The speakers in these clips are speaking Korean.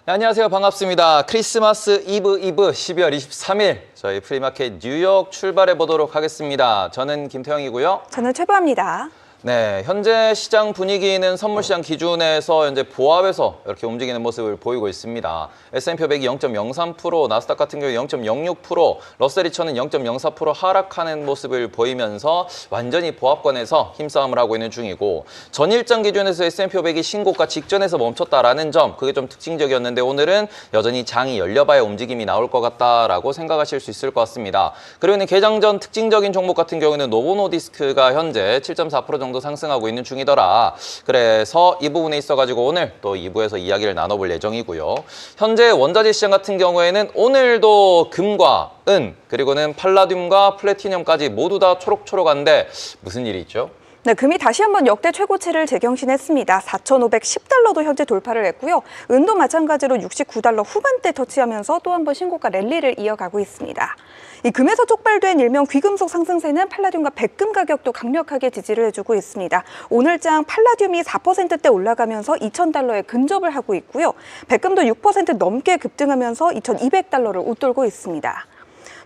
네, 안녕하세요. 반갑습니다. 크리스마스 이브 12월 23일 저희 프리마켓 뉴욕 출발해 보도록 하겠습니다. 저는 김태형이고요. 저는 최보아입니다. 네, 현재 시장 분위기는 선물시장 기준에서 현재 보합에서 이렇게 움직이는 모습을 보이고 있습니다. S&P 500이 0.03%, 나스닥 같은 경우 0.06%, 러셀 2000은 0.04% 하락하는 모습을 보이면서 완전히 보합권에서 힘싸움을 하고 있는 중이고, 전일장 기준에서 S&P 500이 신고가 직전에서 멈췄다라는 점, 그게 좀 특징적이었는데 오늘은 여전히 장이 열려봐야 움직임이 나올 것 같다라고 생각하실 수 있을 것 같습니다. 그리고 개장 전 특징적인 종목 같은 경우는 노보노디스크가 현재 7.4% 정도 상승하고 있는 중이더라. 그래서 이 부분에 있어가지고 오늘 또 2부에서 이야기를 나눠볼 예정이고요. 현재 원자재 시장 같은 경우에는 오늘도 금과 은, 그리고는 팔라듐과 플래티넘까지 모두 다 초록초록한데 무슨 일이 있죠? 네, 금이 다시 한번 역대 최고치를 재경신했습니다. 4,510달러도 현재 돌파를 했고요. 은도 마찬가지로 69달러 후반대 터치하면서 또 한 번 신고가 랠리를 이어가고 있습니다. 이 금에서 촉발된 일명 귀금속 상승세는 팔라듐과 백금 가격도 강력하게 지지를 해주고 있습니다. 오늘장 팔라듐이 4%대 올라가면서 2,000달러에 근접을 하고 있고요. 백금도 6% 넘게 급등하면서 2,200달러를 웃돌고 있습니다.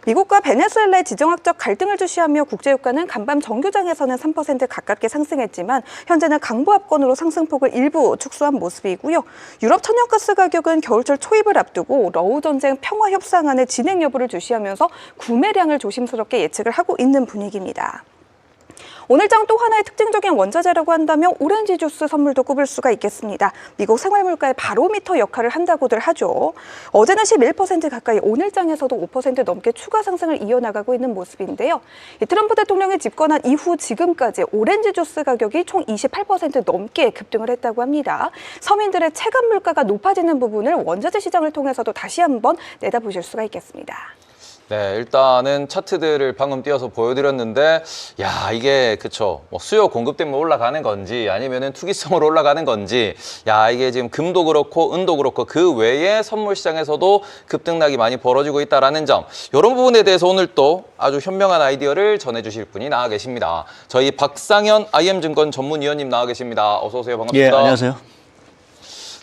미국과 베네수엘라의 지정학적 갈등을 주시하며 국제유가는 간밤 정규장에서는 3% 가깝게 상승했지만 현재는 강보합권으로 상승폭을 일부 축소한 모습이고요. 유럽 천연가스 가격은 겨울철 초입을 앞두고 러우 전쟁 평화 협상안의 진행 여부를 주시하면서 구매량을 조심스럽게 예측을 하고 있는 분위기입니다. 오늘장 또 하나의 특징적인 원자재라고 한다면 오렌지 주스 선물도 꼽을 수가 있겠습니다. 미국 생활물가의 바로미터 역할을 한다고들 하죠. 어제는 11% 가까이, 오늘장에서도 5% 넘게 추가 상승을 이어나가고 있는 모습인데요. 트럼프 대통령이 집권한 이후 지금까지 오렌지 주스 가격이 총 28% 넘게 급등을 했다고 합니다. 서민들의 체감 물가가 높아지는 부분을 원자재 시장을 통해서도 다시 한번 내다보실 수가 있겠습니다. 네, 일단은 차트들을 방금 띄워서 보여드렸는데, 야, 이게 그쵸, 뭐 수요 공급 때문에 올라가는 건지 아니면은 투기성으로 올라가는 건지, 야, 이게 지금 금도 그렇고 은도 그렇고 그 외에 선물 시장에서도 급등락이 많이 벌어지고 있다라는 점, 이런 부분에 대해서 오늘 또 아주 현명한 아이디어를 전해주실 분이 나와 계십니다. 저희 박상현 IM증권 전문위원님 나와 계십니다. 어서 오세요. 반갑습니다. 예, 안녕하세요.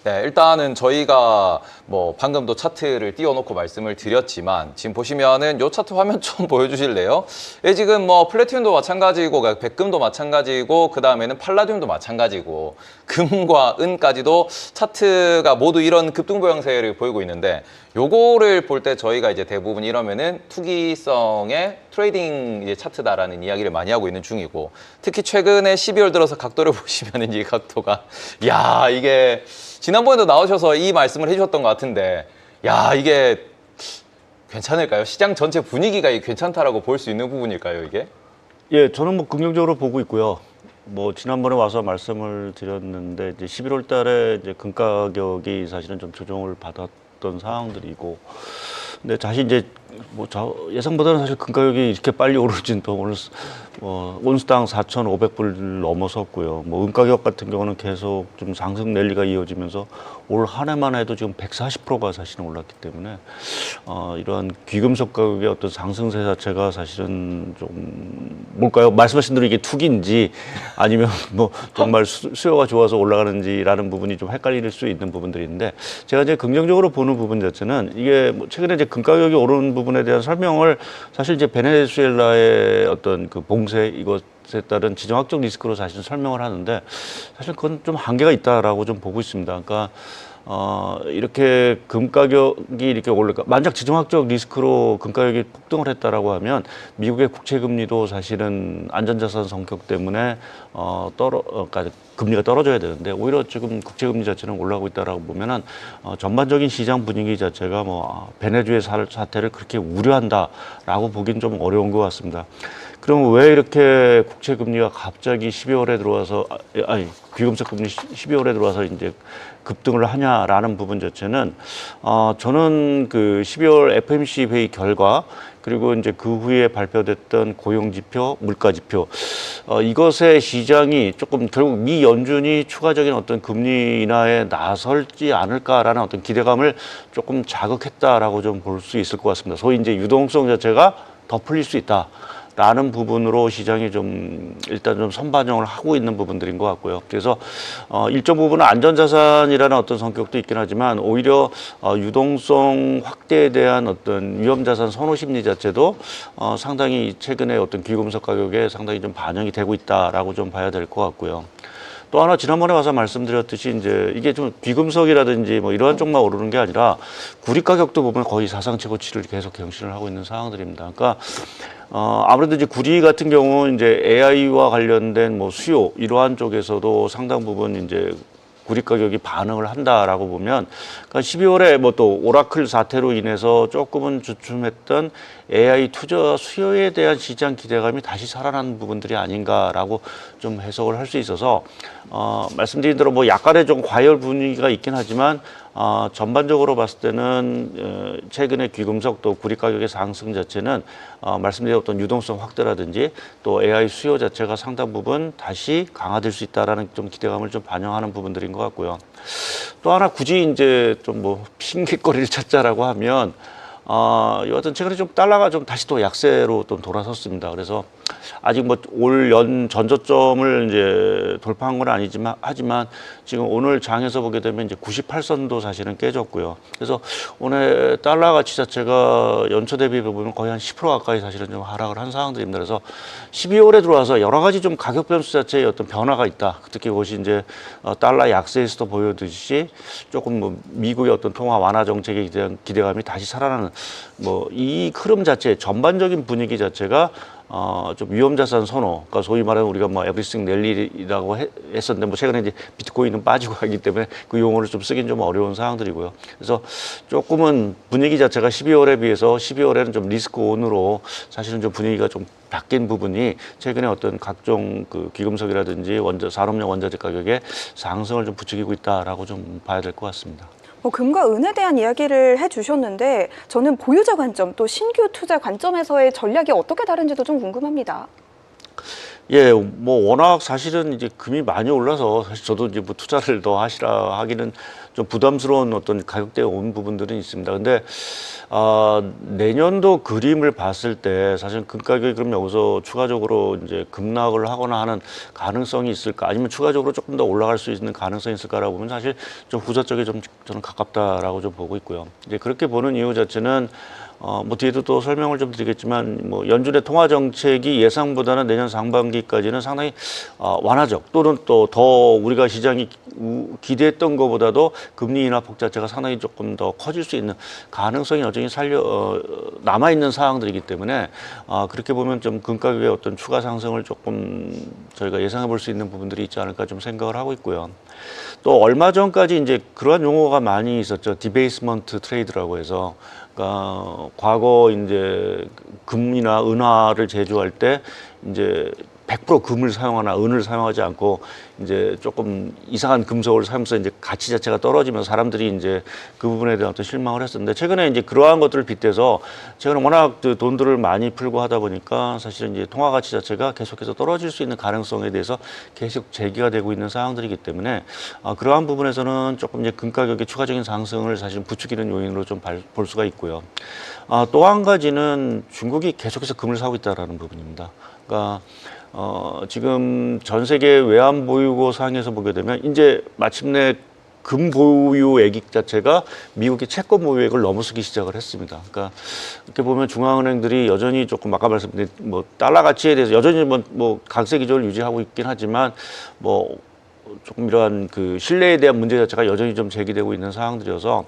네, 일단은 저희가 뭐 방금도 차트를 띄워놓고 말씀을 드렸지만 지금 보시면은 요 차트 화면 좀 보여주실래요? 예, 지금 뭐 플래티넘도 마찬가지고 백금도 마찬가지고 그 다음에는 팔라듐도 마찬가지고 금과 은까지도 차트가 모두 이런 급등보 형태를 보이고 있는데, 요거를 볼 때 저희가 이제 대부분 이러면은 투기성의 트레이딩 이제 차트다라는 이야기를 많이 하고 있는 중이고, 특히 최근에 12월 들어서 각도를 보시면은 이 각도가, 야, 이게 지난번에도 나오셔서 이 말씀을 해주셨던 것 같은데, 야, 이게 괜찮을까요? 시장 전체 분위기가 괜찮다라고 볼 수 있는 부분일까요, 이게? 예, 저는 뭐 긍정적으로 보고 있고요. 뭐 지난번에 와서 말씀을 드렸는데 이제 11월 달에 이제 금 가격이 사실은 좀 조정을 받았던 상황들이고, 근데 다시 이제 뭐 예상보다는 사실 금 가격이 이렇게 빨리 오르진 또 오늘 온스당 4,500불 넘어섰고요. 뭐 은 가격 같은 경우는 계속 좀 상승 랠리가 이어지면서 올 한 해만 해도 지금 140%가 사실은 올랐기 때문에 이러한 귀금속 가격의 어떤 상승세 자체가 사실은 좀 뭘까요? 말씀하신 대로 이게 투기인지 아니면 뭐 정말 수요가 좋아서 올라가는지라는 부분이 좀 헷갈릴 수 있는 부분들인데, 제가 이제 긍정적으로 보는 부분 자체는 이게 뭐 최근에 이제 금 가격이 오른 부분에 대한 설명을 사실 이제 베네수엘라의 어떤 그 봉쇄 이것에 따른 지정학적 리스크로 사실 설명을 하는데, 사실 그건 좀 한계가 있다라고 좀 보고 있습니다. 그러니까 이렇게 금 가격이 이렇게 올라가, 만약 지정학적 리스크로 금 가격이 폭등을 했다라고 하면 미국의 국채 금리도 사실은 안전자산 성격 때문에 그러니까 금리가 떨어져야 되는데, 오히려 지금 국채 금리 자체는 올라가고 있다라고 보면은 전반적인 시장 분위기 자체가 뭐 베네수엘라 사태를 그렇게 우려한다라고 보기는 좀 어려운 것 같습니다. 그럼 왜 이렇게 국채 금리가 갑자기 12월에 들어와서 귀금속 금리 12월에 들어와서 이제 급등을 하냐라는 부분 자체는 저는 그 12월 FOMC 회의 결과, 그리고 이제 그 후에 발표됐던 고용 지표, 물가 지표, 이것의 시장이 조금 결국 미 연준이 추가적인 어떤 금리 인하에 나설지 않을까라는 어떤 기대감을 조금 자극했다라고 좀 볼 수 있을 것 같습니다. 소위 이제 유동성 자체가 더 풀릴 수 있다. 라는 부분으로 시장이 좀 일단 좀 선반영을 하고 있는 부분들인 것 같고요. 그래서 일정 부분은 안전자산이라는 어떤 성격도 있긴 하지만 오히려 유동성 확대에 대한 어떤 위험자산 선호 심리 자체도 상당히 최근에 어떤 귀금속 가격에 상당히 좀 반영이 되고 있다라고 좀 봐야 될 것 같고요. 또 하나 지난번에 와서 말씀드렸듯이 이제 이게 좀 귀금속이라든지 뭐 이러한 쪽만 오르는 게 아니라 구리 가격도 보면 거의 사상 최고치를 계속 경신을 하고 있는 상황들입니다. 그러니까 아무래도 이제 구리 같은 경우는 이제 AI와 관련된 뭐 수요 이러한 쪽에서도 상당 부분 이제 구리 가격이 반응을 한다라고 보면, 그러니까 12월에 뭐 또 오라클 사태로 인해서 조금은 주춤했던 AI 투자 수요에 대한 시장 기대감이 다시 살아난 부분들이 아닌가라고 좀 해석을 할 수 있어서 말씀드린 대로 뭐 약간의 좀 과열 분위기가 있긴 하지만 전반적으로 봤을 때는 최근에 귀금속 또 구리 가격의 상승 자체는 말씀드린 어떤 유동성 확대라든지 또 AI 수요 자체가 상당 부분 다시 강화될 수 있다라는 좀 기대감을 좀 반영하는 부분들인 것 같고요. 또 하나 굳이 이제 좀 뭐 핑계거리를 찾자라고 하면 여하튼 최근에 좀 달러가 좀 다시 또 약세로 또 돌아섰습니다. 그래서 아직 뭐 올 연 전저점을 이제 돌파한 건 아니지만 하지만 지금 오늘 장에서 보게 되면 이제 98선도 사실은 깨졌고요. 그래서 오늘 달러 가치 자체가 연초 대비 보면 거의 한 10% 가까이 사실은 좀 하락을 한 상황들입니다. 그래서 12월에 들어와서 여러 가지 좀 가격 변수 자체에 어떤 변화가 있다. 특히 그것이 이제 달러 약세에서도 보여듯이 조금 뭐 미국의 어떤 통화 완화 정책에 대한 기대감이 다시 살아나는 뭐 이 흐름 자체 전반적인 분위기 자체가 좀 위험자산 선호, 그러니까 소위 말하는 우리가 뭐 에브리싱 랠리라고 했었는데 뭐 최근에 이제 비트코인은 빠지고 하기 때문에 그 용어를 좀 쓰긴 좀 어려운 상황들이고요. 그래서 조금은 분위기 자체가 12월에 비해서 12월에는 좀 리스크 온으로 사실은 좀 분위기가 좀 바뀐 부분이 최근에 어떤 각종 그 귀금속이라든지 산업용 원자재 가격에 상승을 좀 부추기고 있다라고 좀 봐야 될 것 같습니다. 금과 은에 대한 이야기를 해주셨는데 저는 보유자 관점 또 신규 투자 관점에서의 전략이 어떻게 다른지도 좀 궁금합니다. 예, 뭐 워낙 사실은 이제 금이 많이 올라서 사실 저도 이제 뭐 투자를 더 하시라 하기는 좀 부담스러운 어떤 가격대에 온 부분들은 있습니다. 근데 내년도 그림을 봤을 때 사실 금 가격이 그럼 여기서 추가적으로 이제 급락을 하거나 하는 가능성이 있을까, 아니면 추가적으로 조금 더 올라갈 수 있는 가능성이 있을까라고 보면 사실 좀 후자 쪽에 좀 저는 가깝다라고 좀 보고 있고요. 이제 그렇게 보는 이유 자체는 뭐 뒤에도 또 설명을 좀 드리겠지만 뭐 연준의 통화 정책이 예상보다는 내년 상반기까지는 상당히 완화적 또는 또 더 우리가 시장이 기대했던 것보다도 금리 인하 폭 자체가 상당히 조금 더 커질 수 있는 가능성이 여전히 남아 있는 상황들이기 때문에 그렇게 보면 좀 금 가격의 어떤 추가 상승을 조금 저희가 예상해 볼 수 있는 부분들이 있지 않을까 좀 생각을 하고 있고요. 또 얼마 전까지 이제 그러한 용어가 많이 있었죠. 디베이스먼트 트레이드라고 해서. 그러니까 과거 이제 금이나 은화를 제조할 때 이제 100% 금을 사용하나 은을 사용하지 않고 이제 조금 이상한 금속을 사용해서 이제 가치 자체가 떨어지면서 사람들이 이제 그 부분에 대한 어떤 실망을 했었는데, 최근에 이제 그러한 것들을 빗대서 최근에 워낙 돈들을 많이 풀고 하다 보니까 사실은 이제 통화 가치 자체가 계속해서 떨어질 수 있는 가능성에 대해서 계속 제기가 되고 있는 상황들이기 때문에 그러한 부분에서는 조금 이제 금 가격의 추가적인 상승을 사실 부추기는 요인으로 좀 볼 수가 있고요. 또 한 가지는 중국이 계속해서 금을 사고 있다라는 부분입니다. 그러니까 지금 전 세계 외환 보유고 상에서 보게 되면 이제 마침내 금 보유액 자체가 미국의 채권 보유액을 넘어서기 시작을 했습니다. 그러니까 이렇게 보면 중앙은행들이 여전히 조금 아까 말씀드린 뭐 달러 가치에 대해서 여전히 뭐 강세 기조를 유지하고 있긴 하지만 뭐 조금 이러한 그 신뢰에 대한 문제 자체가 여전히 좀 제기되고 있는 상황들이어서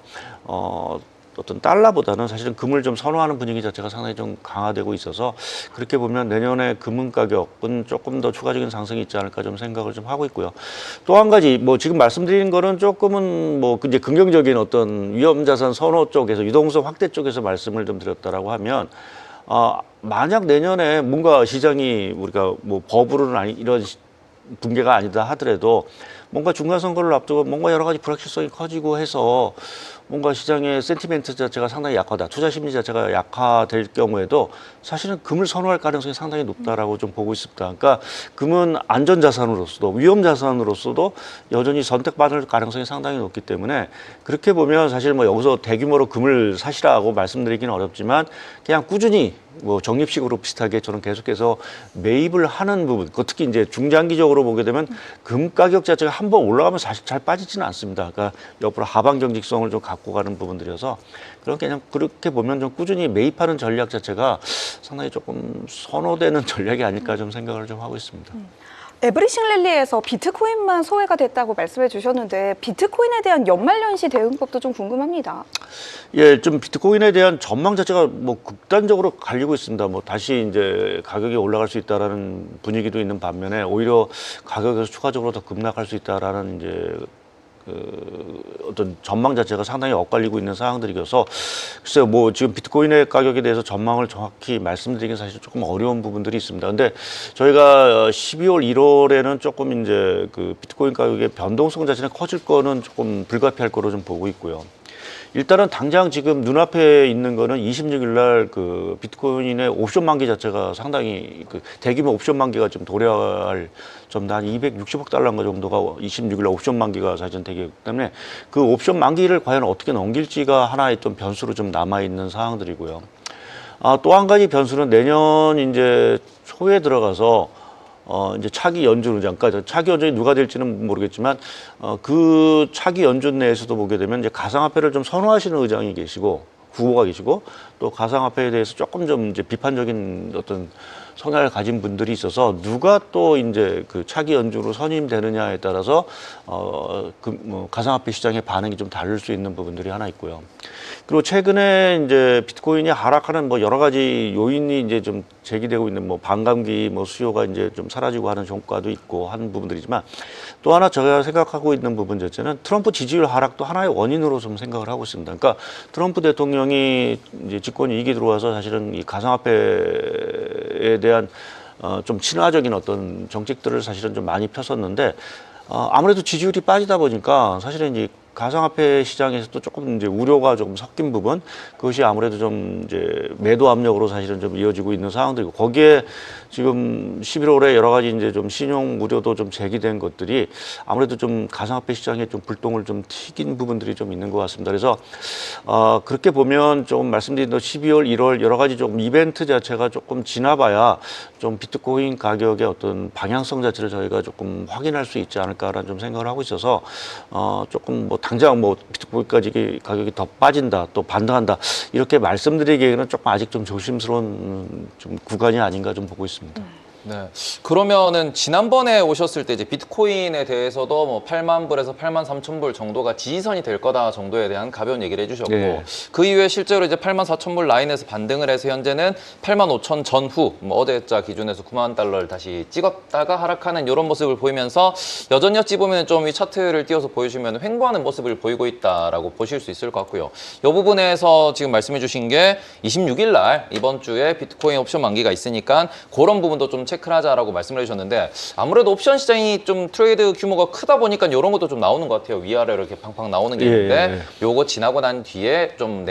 어떤 달러보다는 사실은 금을 좀 선호하는 분위기 자체가 상당히 좀 강화되고 있어서 그렇게 보면 내년에 금은 가격은 조금 더 추가적인 상승이 있지 않을까 좀 생각을 좀 하고 있고요. 또 한 가지 뭐 지금 말씀드린 거는 조금은 뭐 이제 긍정적인 어떤 위험자산 선호 쪽에서 유동성 확대 쪽에서 말씀을 좀 드렸다라고 하면 만약 내년에 뭔가 시장이 우리가 뭐 버블은 이런 붕괴가 아니다 하더라도 뭔가 중간선거를 앞두고 뭔가 여러 가지 불확실성이 커지고 해서 뭔가 시장의 센티멘트 자체가 상당히 약하다, 투자 심리 자체가 약화될 경우에도 사실은 금을 선호할 가능성이 상당히 높다라고 좀 보고 있습니다. 그러니까 금은 안전자산으로서도 위험자산으로서도 여전히 선택받을 가능성이 상당히 높기 때문에 그렇게 보면 사실 뭐 여기서 대규모로 금을 사시라고 말씀드리기는 어렵지만 그냥 꾸준히 뭐 적립식으로 비슷하게 저는 계속해서 매입을 하는 부분, 특히 이제 중장기적으로 보게 되면 금 가격 자체가 한번 올라가면 사실 잘 빠지지는 않습니다. 그러니까 옆으로 하방 경직성을 좀 갖고 가는 부분들이어서 그냥 그렇게 보면 좀 꾸준히 매입하는 전략 자체가 상당히 조금 선호되는 전략이 아닐까 좀 생각을 좀 하고 있습니다. 에브리싱 랠리에서 비트코인만 소외가 됐다고 말씀해 주셨는데 비트코인에 대한 연말연시 대응법도 좀 궁금합니다. 예, 좀 비트코인에 대한 전망 자체가 뭐 극단적으로 갈리고 있습니다. 뭐 다시 이제 가격이 올라갈 수 있다라는 분위기도 있는 반면에 오히려 가격에서 추가적으로 더 급락할 수 있다라는 이제 어떤 전망 자체가 상당히 엇갈리고 있는 상황들이어서 글쎄요, 뭐 지금 비트코인의 가격에 대해서 전망을 정확히 말씀드리긴 사실 조금 어려운 부분들이 있습니다. 근데 저희가 12월, 1월에는 조금 이제 그 비트코인 가격의 변동성 자체는 커질 거는 조금 불가피할 거로 좀 보고 있고요. 일단은 당장 지금 눈앞에 있는 거는 26일 날 그 비트코인의 옵션 만기 자체가 상당히 그 대규모 옵션 만기가 좀 도래할 좀 한 260억 달러 정도가 26일 날 옵션 만기가 사실 되기 때문에 그 옵션 만기를 과연 어떻게 넘길지가 하나의 좀 변수로 좀 남아 있는 상황들이고요. 또 한 가지 변수는 내년 이제 초에 들어가서 이제 차기 연준 의장, 그러니까 차기 연준이 누가 될지는 모르겠지만, 그 차기 연준 내에서도 보게 되면 이제 가상화폐를 좀 선호하시는 의장이 계시고, 후보가 계시고, 또 가상화폐에 대해서 조금 좀 이제 비판적인 어떤 성향을 가진 분들이 있어서 누가 또 이제 그 차기 연준으로 선임되느냐에 따라서 뭐 가상화폐 시장의 반응이 좀 다를 수 있는 부분들이 하나 있고요. 그리고 최근에 이제 비트코인이 하락하는 뭐 여러 가지 요인이 이제 좀 제기되고 있는 뭐 반감기 뭐 수요가 이제 좀 사라지고 하는 효과도 있고 하는 부분들이지만 또 하나 제가 생각하고 있는 부분 자체는 트럼프 지지율 하락도 하나의 원인으로 좀 생각을 하고 있습니다. 그러니까 트럼프 대통령이 이제 집권이 2기 들어와서 사실은 이 가상화폐에 대한 좀 친화적인 어떤 정책들을 사실은 좀 많이 폈었는데 아무래도 지지율이 빠지다 보니까 사실은 이제 가상화폐 시장에서도 조금 이제 우려가 조금 섞인 부분, 그것이 아무래도 좀 이제 매도 압력으로 사실은 좀 이어지고 있는 상황들이고, 거기에 지금 11월에 여러 가지 이제 좀 신용 우려도 좀 제기된 것들이 아무래도 좀 가상화폐 시장에 좀 불똥을 좀 튀긴 부분들이 좀 있는 것 같습니다. 그래서 그렇게 보면 좀 말씀드린 대로 12월, 1월 여러 가지 조금 이벤트 자체가 조금 지나봐야 좀 비트코인 가격의 어떤 방향성 자체를 저희가 조금 확인할 수 있지 않을까라는 좀 생각을 하고 있어서 조금 뭐 당장 뭐 비트코인까지 가격이 더 빠진다, 또 반등한다 이렇게 말씀드리기에는 조금 아직 좀 조심스러운 좀 구간이 아닌가 좀 보고 있습니다. 네. 그러면은 지난번에 오셨을 때 이제 비트코인에 대해서도 뭐 8만 불에서 8만 3천 불 정도가 지지선이 될 거다 정도에 대한 가벼운 얘기를 해주셨고 네. 그 이후에 실제로 이제 8만 4천 불 라인에서 반등을 해서 현재는 8만 5천 전후 뭐 어제자 기준에서 9만 달러를 다시 찍었다가 하락하는 이런 모습을 보이면서 여전히 어찌 보면 좀 이 차트를 띄워서 보여주면 횡보하는 모습을 보이고 있다라고 보실 수 있을 것 같고요. 이 부분에서 지금 말씀해주신 게 26일 날 이번 주에 비트코인 옵션 만기가 있으니까 그런 부분도 좀 체크를 하자라고 말씀을 해주셨는데 아무래도 옵션 시장이 좀 트레이드 규모가 크다 보니까 이런 것도 좀 나오는 것 같아요. 위아래로 이렇게 팡팡 나오는 게 있는데 요거 지나고 난 뒤에 좀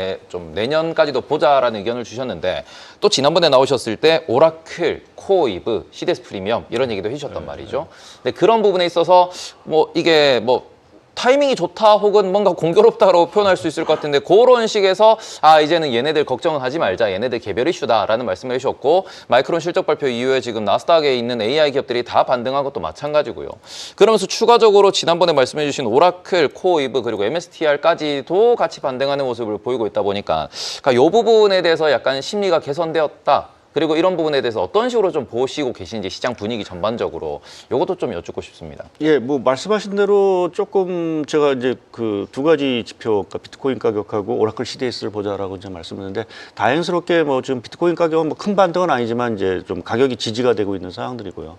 내년까지도 보자라는 의견을 주셨는데 또 지난번에 나오셨을 때 오라클, 코이브, CDS 프리미엄 이런 얘기도 해주셨단 말이죠. 근데 그런 부분에 있어서 뭐 이게 뭐 타이밍이 좋다 혹은 뭔가 공교롭다라고 표현할 수 있을 것 같은데 그런 식에서 이제는 얘네들 걱정은 하지 말자, 얘네들 개별 이슈다라는 말씀을 해주셨고 마이크론 실적 발표 이후에 지금 나스닥에 있는 AI 기업들이 다 반등한 것도 마찬가지고요. 그러면서 추가적으로 지난번에 말씀해 주신 오라클, 코이브 그리고 MSTR까지도 같이 반등하는 모습을 보이고 있다 보니까 그러니까 이 부분에 대해서 약간 심리가 개선되었다. 그리고 이런 부분에 대해서 어떤 식으로 좀 보시고 계신지 시장 분위기 전반적으로 이것도 좀 여쭙고 싶습니다. 예, 뭐 말씀하신 대로 조금 제가 이제 그 두 가지 지표, 그러니까 비트코인 가격하고 오라클 CDS를 보자라고 이제 말씀드렸는데 다행스럽게 뭐 지금 비트코인 가격은 뭐 큰 반등은 아니지만 이제 좀 가격이 지지가 되고 있는 상황들이고요.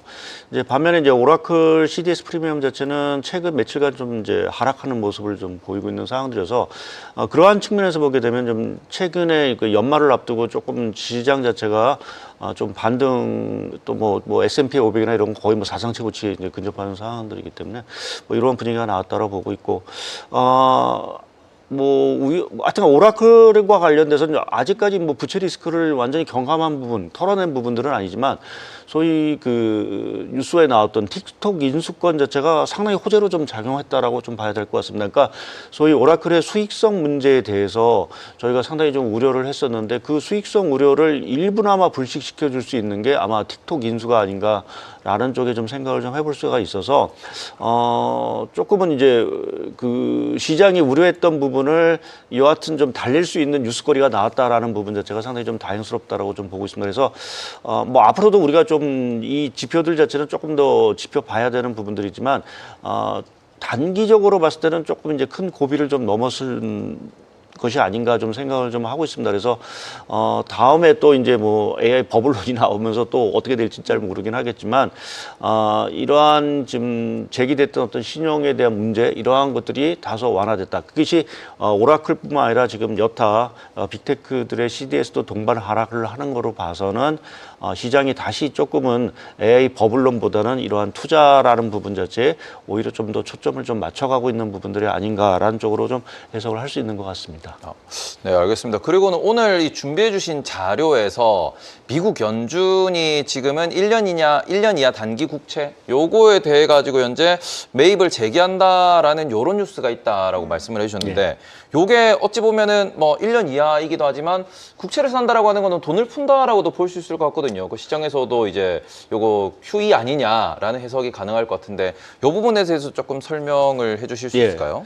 이제 반면에 이제 오라클 CDS 프리미엄 자체는 최근 며칠간 좀 이제 하락하는 모습을 좀 보이고 있는 상황들이어서 그러한 측면에서 보게 되면 좀 최근에 그 연말을 앞두고 조금 시장 자체가 좀 반등 또 뭐 S&P 500이나 이런 거 거의 뭐 사상 최고치에 이제 근접하는 상황들이기 때문에 뭐 이런 분위기가 나왔다고 보고 있고 하여튼 오라클과 관련돼서는 아직까지 뭐 부채 리스크를 완전히 경감한 부분, 털어낸 부분들은 아니지만 소위 그 뉴스에 나왔던 틱톡 인수권 자체가 상당히 호재로 좀 작용했다라고 좀 봐야 될 것 같습니다. 그러니까 소위 오라클의 수익성 문제에 대해서 저희가 상당히 좀 우려를 했었는데 그 수익성 우려를 일부나마 불식시켜 줄 수 있는 게 아마 틱톡 인수가 아닌가라는 쪽에 좀 생각을 좀 해볼 수가 있어서 조금은 이제 그 시장이 우려했던 부분을 여하튼 좀 달랠 수 있는 뉴스거리가 나왔다라는 부분 자체가 상당히 좀 다행스럽다라고 좀 보고 있습니다. 그래서 뭐 앞으로도 우리가 좀 이 지표들 자체는 조금 더 지켜봐야 되는 부분들이지만 단기적으로 봤을 때는 조금 이제 큰 고비를 좀 넘었을 것이 아닌가 좀 생각을 좀 하고 있습니다. 그래서 다음에 또 이제 뭐 AI 버블론이 나오면서 또 어떻게 될지 잘 모르긴 하겠지만 이러한 지금 제기됐던 어떤 신용에 대한 문제 이러한 것들이 다소 완화됐다. 그것이 오라클뿐만 아니라 지금 여타 빅테크들의 CDS도 동반 하락을 하는 거로 봐서는 시장이 다시 조금은 AI 버블론보다는 이러한 투자라는 부분 자체에 오히려 좀 더 초점을 좀 맞춰가고 있는 부분들이 아닌가라는 쪽으로 좀 해석을 할 수 있는 것 같습니다. 네, 알겠습니다. 그리고는 오늘 이 준비해 주신 자료에서 미국 연준이 지금은 1년 이하 단기 국채 요거에 대해 가지고 현재 매입을 재개한다라는 요런 뉴스가 있다라고 말씀을 해주셨는데 요게 어찌 보면은 뭐 1년 이하이기도 하지만 국채를 산다라고 하는 거는 돈을 푼다라고도 볼 수 있을 것 같거든요. 그 시장에서도 이제 요거 QE 아니냐라는 해석이 가능할 것 같은데 요 부분에 대해서 조금 설명을 해주실 수 있을까요?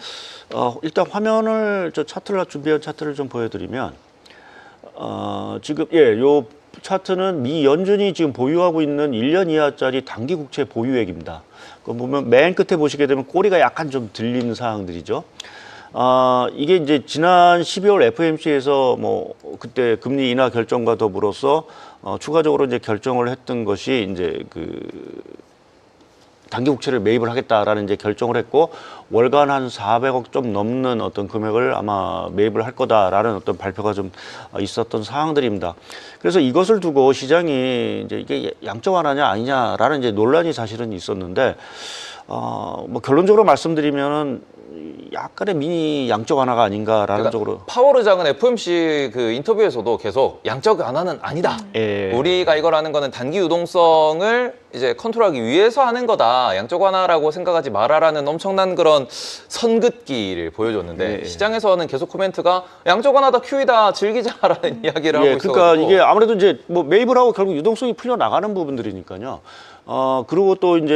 일단 화면을 저 차트를 준비한 차트를 좀 보여드리면 지금 요 차트는 미 연준이 지금 보유하고 있는 1년 이하짜리 단기 국채 보유액입니다. 그 보면 맨 끝에 보시게 되면 꼬리가 약간 좀 들리는 사항들이죠. 이게 이제 지난 12월 FOMC에서 뭐 그때 금리 인하 결정과 더불어서 추가적으로 이제 결정을 했던 것이 이제 그 단기 국채를 매입을 하겠다라는 이제 결정을 했고 월간 한 400억 좀 넘는 어떤 금액을 아마 매입을 할 거다라는 어떤 발표가 좀 있었던 사항들입니다. 그래서 이것을 두고 시장이 이제 이게 양적 완화냐 아니냐라는 이제 논란이 사실은 있었는데 뭐 결론적으로 말씀드리면은 약간의 미니 양적 완화가 아닌가라는 그러니까 쪽으로. 파월 의장은 FOMC 그 인터뷰에서도 계속 양적 완화는 아니다. 우리가 이걸 하는 거는 단기 유동성을 이제 컨트롤하기 위해서 하는 거다. 양적 완화라고 생각하지 마라라는 엄청난 그런 선긋기를 보여줬는데 시장에서는 계속 코멘트가 양적 완화다, QE다, 즐기자라는 이야기를 하고 있어서. 그러니까 이게 아무래도 이제 뭐 매입을 하고 결국 유동성이 풀려 나가는 부분들이니까요. 그리고 또 이제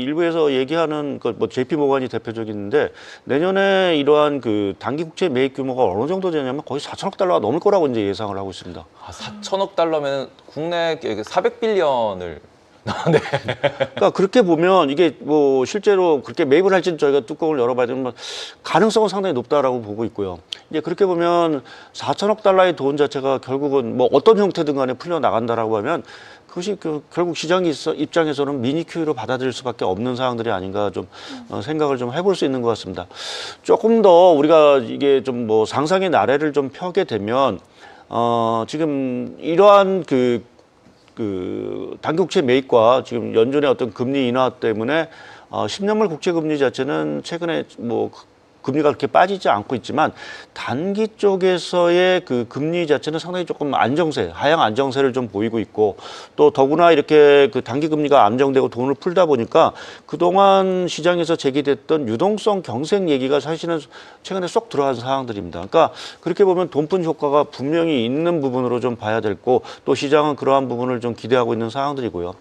일부에서 얘기하는 뭐 JP 모건이 대표적인데 내년에 이러한 그 단기 국채 매입 규모가 어느 정도 되냐면 거의 4천억 달러가 넘을 거라고 이제 예상을 하고 있습니다. 4천억 달러면 국내 400빌리언을 네. 그러니까 그렇게 보면 이게 뭐 실제로 그렇게 매입을 할지는 저희가 뚜껑을 열어봐야 되는 가능성은 상당히 높다라고 보고 있고요. 이제 그렇게 보면 4천억 달러의 돈 자체가 결국은 뭐 어떤 형태든 간에 풀려 나간다라고 하면 그것이 결국 시장 입장에서는 미니 QE로 받아들일 수밖에 없는 상황들이 아닌가 좀 생각을 좀 해볼 수 있는 것 같습니다. 조금 더 우리가 이게 좀 뭐 상상의 나래를 좀 펴게 되면 지금 이러한 그 단기 국채 매입과 지금 연준의 어떤 금리 인하 때문에 10년물 국채 금리 자체는 최근에 뭐 금리가 그렇게 빠지지 않고 있지만 단기 쪽에서의 그 금리 자체는 상당히 조금 안정세, 하향 안정세를 좀 보이고 있고 또 더구나 이렇게 그 단기 금리가 안정되고 돈을 풀다 보니까 그동안 시장에서 제기됐던 유동성 경색 얘기가 사실은 최근에 쏙 들어간 상황들입니다. 그러니까 그렇게 보면 돈푼 효과가 분명히 있는 부분으로 좀 봐야 될 거고 또 시장은 그러한 부분을 좀 기대하고 있는 상황들이고요.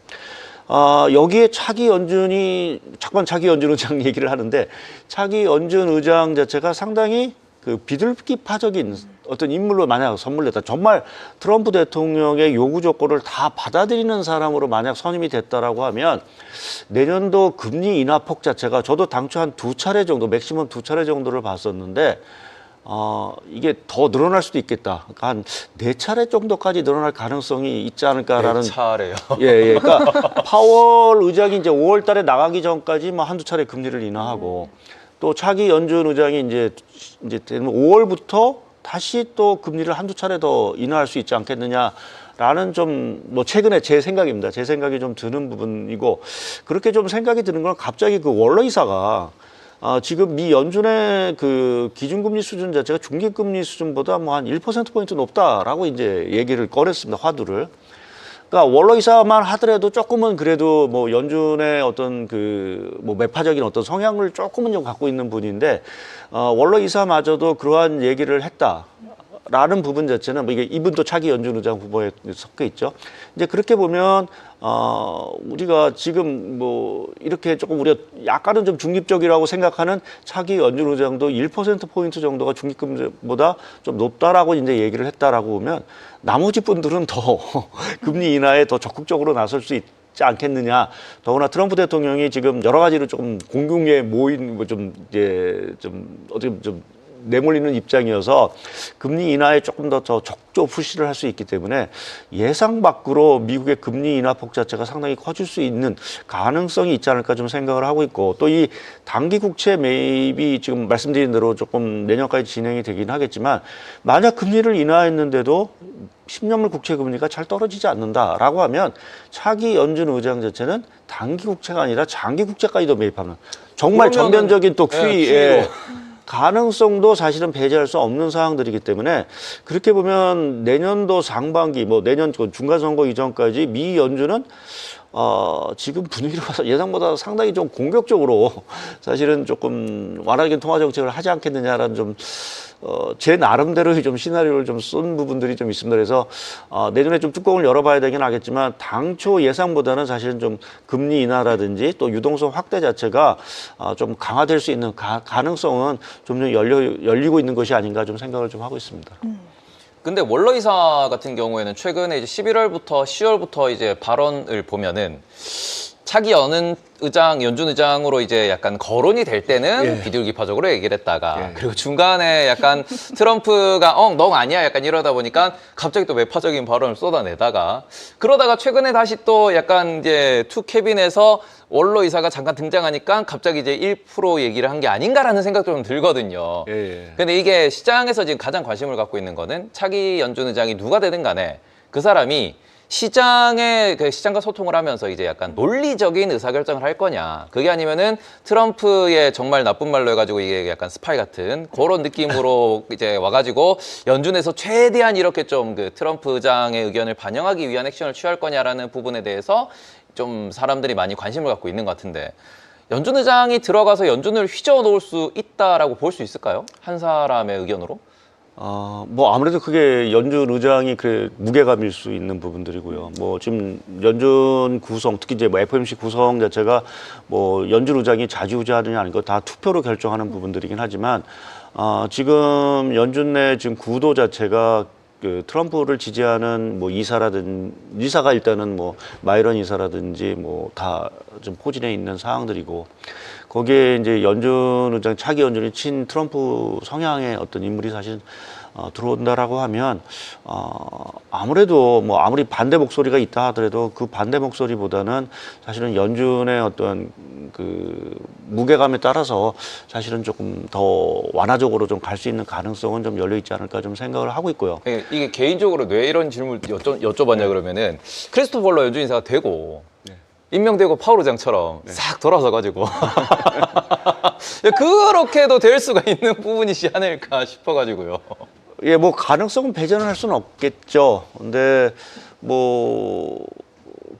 여기에 차기 연준 의장 얘기를 하는데 차기 연준 의장 자체가 상당히 그 비둘기파적인 어떤 인물로 만약 선물됐다. 정말 트럼프 대통령의 요구 조건을 다 받아들이는 사람으로 만약 선임이 됐다라고 하면 내년도 금리 인하폭 자체가 저도 당초 한 2차례 정도, 맥시멈 2차례 정도를 봤었는데 이게 더 늘어날 수도 있겠다. 그러니까 한 4차례 정도까지 늘어날 가능성이 있지 않을까라는. 4차례요? 예. 그러니까 파월 의장이 이제 5월 달에 나가기 전까지 뭐 한두 차례 금리를 인하하고 또 차기 연준 의장이 이제 5월부터 다시 또 금리를 한두 차례 더 인하할 수 있지 않겠느냐라는 좀 뭐 최근에 제 생각입니다. 제 생각이 좀 드는 부분이고 그렇게 좀 생각이 드는 건 갑자기 그 월러 이사가 지금 미 연준의 그 기준금리 수준 자체가 중기금리 수준보다 뭐 한 1%포인트 높다라고 이제 얘기를 꺼냈습니다. 화두를. 그러니까 원로 이사만 하더라도 조금은 그래도 뭐 연준의 어떤 그 뭐 매파적인 어떤 성향을 조금은 좀 갖고 있는 분인데 원로 이사마저도 그러한 얘기를 했다. 라는 부분 자체는 뭐 이게 이분도 차기 연준 의장 후보에 섞여 있죠. 이제 그렇게 보면 우리가 지금 뭐 이렇게 조금 우리가 약간은 좀 중립적이라고 생각하는 차기 연준 의장도 1%포인트 정도가 중립금리보다 좀 높다라고 이제 얘기를 했다라고 보면 나머지 분들은 더 금리 인하에 더 적극적으로 나설 수 있지 않겠느냐. 더구나 트럼프 대통령이 지금 여러 가지로 조금 공공에 모인 뭐 좀 이제 좀 어떻게 좀 내몰리는 입장이어서 금리 인하에 조금 더 적극 푸시를 할 수 있기 때문에 예상 밖으로 미국의 금리 인하폭 자체가 상당히 커질 수 있는 가능성이 있지 않을까 좀 생각을 하고 있고 또 이 단기 국채 매입이 지금 말씀드린 대로 조금 내년까지 진행이 되긴 하겠지만 만약 금리를 인하했는데도 10년물 국채 금리가 잘 떨어지지 않는다라고 하면 차기 연준 의장 자체는 단기 국채가 아니라 장기 국채까지도 매입하는 정말 전면적인 또 QE에 가능성도 사실은 배제할 수 없는 상황들이기 때문에 그렇게 보면 내년도 상반기 뭐 내년 중간 선거 이전까지 미 연준은 지금 분위기로 봐서 예상보다 상당히 좀 공격적으로 사실은 조금 완화적인 통화 정책을 하지 않겠느냐라는 좀 제 나름대로의 좀 시나리오를 좀 쓴 부분들이 좀 있습니다. 그래서 내년에 좀 뚜껑을 열어봐야 되긴 하겠지만 당초 예상보다는 사실은 좀 금리 인하라든지 또 유동성 확대 자체가 좀 강화될 수 있는 가능성은 좀 열리고 있는 것이 아닌가 좀 생각을 좀 하고 있습니다. 근데 원로 이사 같은 경우에는 최근에 이제 11월부터 10월부터 이제 발언을 보면은 차기 연준 의장으로 이제 약간 거론이 될 때는 비둘기파적으로 얘기를 했다가 그리고 중간에 약간 트럼프가 너 아니야 약간 이러다 보니까 갑자기 또 매파적인 발언을 쏟아내다가 그러다가 최근에 다시 또 약간 이제 투 캐빈에서 원로 이사가 잠깐 등장하니까 갑자기 이제 1% 얘기를 한 게 아닌가라는 생각도 좀 들거든요. 근데 이게 시장에서 지금 가장 관심을 갖고 있는 거는 차기 연준 의장이 누가 되든 간에 그 사람이 시장과 소통을 하면서 이제 약간 논리적인 의사결정을 할 거냐. 그게 아니면은 트럼프의 정말 나쁜 말로 해가지고 이게 약간 스파이 같은 그런 느낌으로 이제 와가지고 연준에서 최대한 이렇게 좀 그 트럼프 의장의 의견을 반영하기 위한 액션을 취할 거냐라는 부분에 대해서 좀 사람들이 많이 관심을 갖고 있는 것 같은데 연준 의장이 들어가서 연준을 휘저어 놓을 수 있다라고 볼 수 있을까요? 한 사람의 의견으로? 뭐 아무래도 그게 연준 의장이 그 무게감일 수 있는 부분들이고요. 뭐 지금 연준 구성, 특히 이제 뭐 FOMC 구성 자체가 뭐 연준 의장이 좌지우지하느냐 아닌 거 다 투표로 결정하는 부분들이긴 하지만 지금 연준 내 지금 구도 자체가 그 트럼프를 지지하는 뭐 이사가 일단은 뭐 마이런 이사라든지 뭐 다 좀 포진해 있는 상황들이고 거기에 이제 연준 의장 차기 연준이 친 트럼프 성향의 어떤 인물이 사실 들어온다라고 하면 아무래도 뭐 아무리 반대 목소리가 있다 하더라도 그 반대 목소리보다는 사실은 연준의 어떤 그 무게감에 따라서 사실은 조금 더 완화적으로 좀 갈 수 있는 가능성은 좀 열려 있지 않을까 좀 생각을 하고 있고요. 이게 개인적으로 왜 이런 질문을 여쭤봤냐 그러면은 크리스토퍼 볼러 연준 이사가 되고 임명되고 파월 의장처럼 싹 돌아서가지고 그렇게도 될 수가 있는 부분이지 않을까 싶어가지고요. 예, 뭐 가능성은 배제는 할 수는 없겠죠. 근데 뭐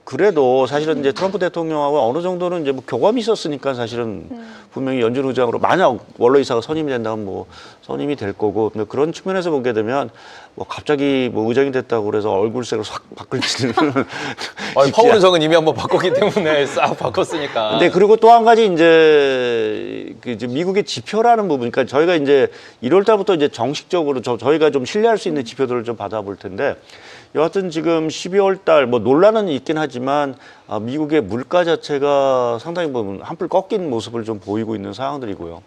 그래도 사실은 이제 트럼프 대통령하고 어느 정도는 이제 뭐 교감이 있었으니까 사실은 분명히 연준 의장으로 만약 원로 이사가 선임이 된다면 뭐 선임이 될 거고 근데 그런 측면에서 보게 되면 뭐 갑자기 뭐 의장이 됐다고 그래서 얼굴색을 싹 바꿀지는 아니, 파월 의장은 이미 한번 바꿨기 때문에 싹 바꿨으니까. 근데 그리고 또 한 가지 이제 그 이제 미국의 지표라는 부분, 그러니까 저희가 이제 1월 달부터 이제 정식적으로 저희가 좀 신뢰할 수 있는 지표들을 좀 받아볼 텐데. 여하튼 지금 12월 달 뭐 논란은 있긴 하지만 미국의 물가 자체가 상당히 보면 한풀 꺾인 모습을 좀 보이고 있는 상황들이고요.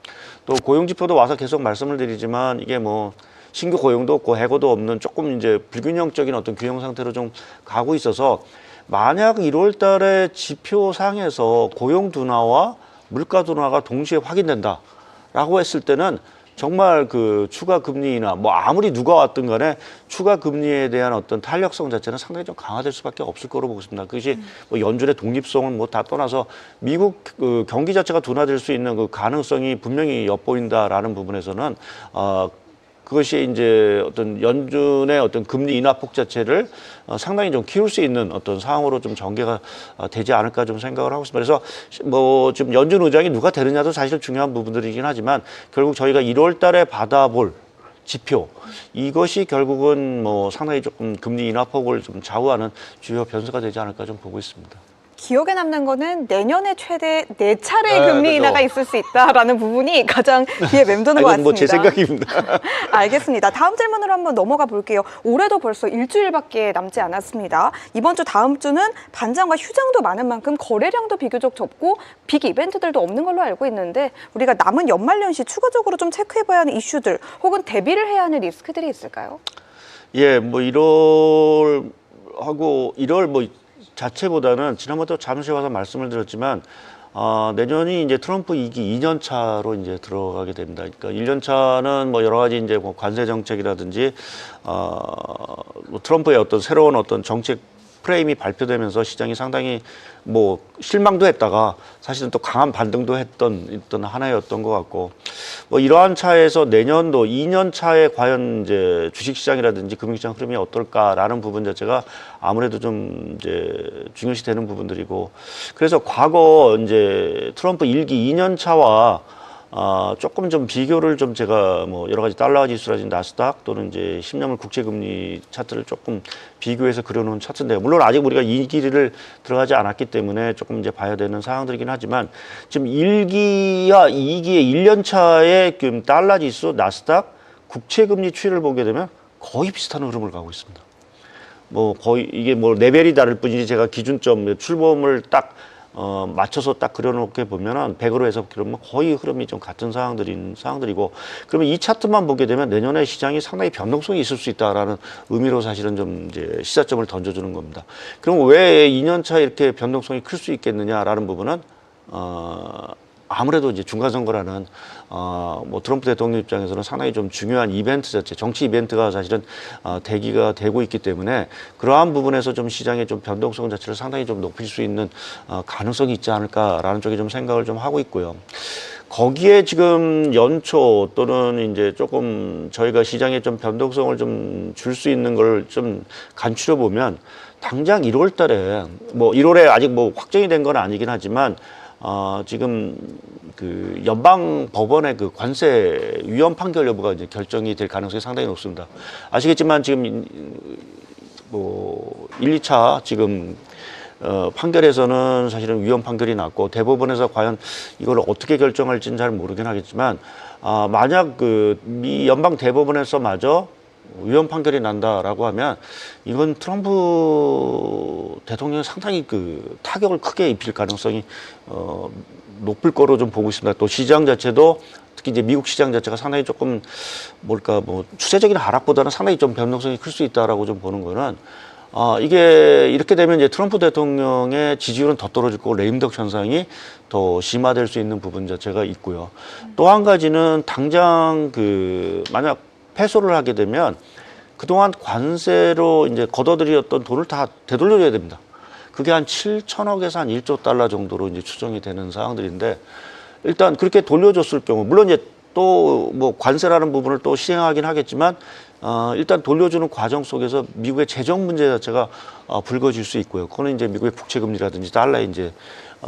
또 고용 지표도 와서 계속 말씀을 드리지만 이게 뭐 신규 고용도 없고 해고도 없는 조금 이제 불균형적인 어떤 균형 상태로 좀 가고 있어서 만약 1월 달에 지표상에서 고용 둔화와 물가 둔화가 동시에 확인된다라고 했을 때는 정말 그 추가 금리 인하, 뭐 아무리 누가 왔든 간에 추가 금리에 대한 어떤 탄력성 자체는 상당히 좀 강화될 수밖에 없을 거로 보고 있습니다. 그것이 뭐 연준의 독립성은 뭐 다 떠나서 미국 그 경기 자체가 둔화될 수 있는 그 가능성이 분명히 엿보인다라는 부분에서는 그것이 이제 어떤 연준의 어떤 금리 인하폭 자체를 상당히 좀 키울 수 있는 어떤 상황으로 좀 전개가 되지 않을까 좀 생각을 하고 있습니다. 그래서 뭐 지금 연준 의장이 누가 되느냐도 사실 중요한 부분들이긴 하지만 결국 저희가 1월 달에 받아볼 지표 이것이 결국은 뭐 상당히 조금 금리 인하폭을 좀 좌우하는 주요 변수가 되지 않을까 좀 보고 있습니다. 기억에 남는 거는 내년에 최대 4차례 네, 금리 인하가 그죠. 있을 수 있다라는 부분이 가장 귀에 맴도는 것 같습니다. 뭐제 생각입니다. 알겠습니다. 다음 질문으로 한번 넘어가 볼게요. 올해도 벌써 일주일밖에 남지 않았습니다. 이번 주 다음 주는 반장과 휴장도 많은 만큼 거래량도 비교적 적고 빅 이벤트들도 없는 걸로 알고 있는데 우리가 남은 연말연시 추가적으로 좀 체크해봐야 하는 이슈들 혹은 대비를 해야 하는 리스크들이 있을까요? 예, 뭐 1월 뭐 자체보다는 지난번에 잠시 와서 말씀을 드렸지만 내년이 이제 트럼프 2기 2년 차로 이제 들어가게 됩니다. 그러니까 1년 차는 뭐 여러 가지 이제 뭐 관세 정책이라든지 뭐 트럼프의 어떤 새로운 어떤 정책 프레임이 발표되면서 시장이 상당히 뭐 실망도 했다가 사실은 또 강한 반등도 했던 하나였던 것 같고 뭐 이러한 차에서 내년도 2년 차에 과연 이제 주식시장이라든지 금융시장 흐름이 어떨까라는 부분 자체가 아무래도 좀 이제 중요시 되는 부분들이고 그래서 과거 이제 트럼프 1기 2년 차와 조금 좀 비교를 좀 제가 뭐 여러 가지 달러 지수라든지 나스닥 또는 이제 10년물 국제금리 차트를 조금 비교해서 그려놓은 차트인데요. 물론 아직 우리가 2기를 들어가지 않았기 때문에 조금 이제 봐야 되는 상황들이긴 하지만 지금 1기와 2기의 1년 차의 달러 지수, 나스닥, 국채금리 추이를 보게 되면 거의 비슷한 흐름을 가고 있습니다. 뭐 거의 이게 뭐 레벨이 다를 뿐이지 제가 기준점 출범을 딱 맞춰서 딱 그려놓게 보면은 100으로 해서 그러면 거의 흐름이 좀 같은 상황들이고 그러면 이 차트만 보게 되면 내년에 시장이 상당히 변동성이 있을 수 있다라는 의미로 사실은 좀 이제 시사점을 던져주는 겁니다. 그럼 왜 2년 차 이렇게 변동성이 클 수 있겠느냐라는 부분은 아무래도 이제 중간선거라는 뭐 트럼프 대통령 입장에서는 상당히 좀 중요한 이벤트 자체, 정치 이벤트가 사실은 대기가 되고 있기 때문에 그러한 부분에서 좀 시장의 좀 변동성 자체를 상당히 좀 높일 수 있는 가능성이 있지 않을까라는 쪽에 좀 생각을 좀 하고 있고요. 거기에 지금 연초 또는 이제 조금 저희가 시장에 좀 변동성을 좀 줄 수 있는 걸 좀 간추려 보면 당장 1월 달에 뭐 1월에 아직 뭐 확정이 된 건 아니긴 하지만 지금 그 연방 법원의 그 관세 위헌 판결 여부가 이제 결정이 될 가능성이 상당히 높습니다. 아시겠지만 지금 뭐 1, 2차 지금 판결에서는 사실은 위헌 판결이 났고 대법원에서 과연 이걸 어떻게 결정할지는 잘 모르긴 하겠지만 만약 그 미 연방 대법원에서마저 위헌 판결이 난다라고 하면 이건 트럼프 대통령이 상당히 그 타격을 크게 입힐 가능성이 높을 거로 좀 보고 있습니다. 또 시장 자체도 특히 이제 미국 시장 자체가 상당히 조금 뭘까 뭐 추세적인 하락보다는 상당히 좀 변동성이 클 수 있다라고 좀 보는 거는 이게 이렇게 되면 이제 트럼프 대통령의 지지율은 더 떨어질 거고 레임덕 현상이 더 심화될 수 있는 부분 자체가 있고요. 또 한 가지는 당장 그 만약 패소를 하게 되면 그동안 관세로 이제 걷어들였던 돈을 다 되돌려줘야 됩니다. 그게 한 7천억에서 한 1조 달러 정도로 이제 추정이 되는 상황들인데 일단 그렇게 돌려줬을 경우 물론 이제 또 뭐 관세라는 부분을 또 시행하긴 하겠지만 일단 돌려주는 과정 속에서 미국의 재정 문제 자체가 불거질 수 있고요. 그거는 이제 미국의 국채금리라든지 달러의 이제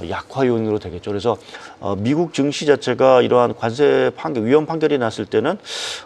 약화 요인으로 되겠죠. 그래서 미국 증시 자체가 이러한 관세 판결, 위헌 판결이 났을 때는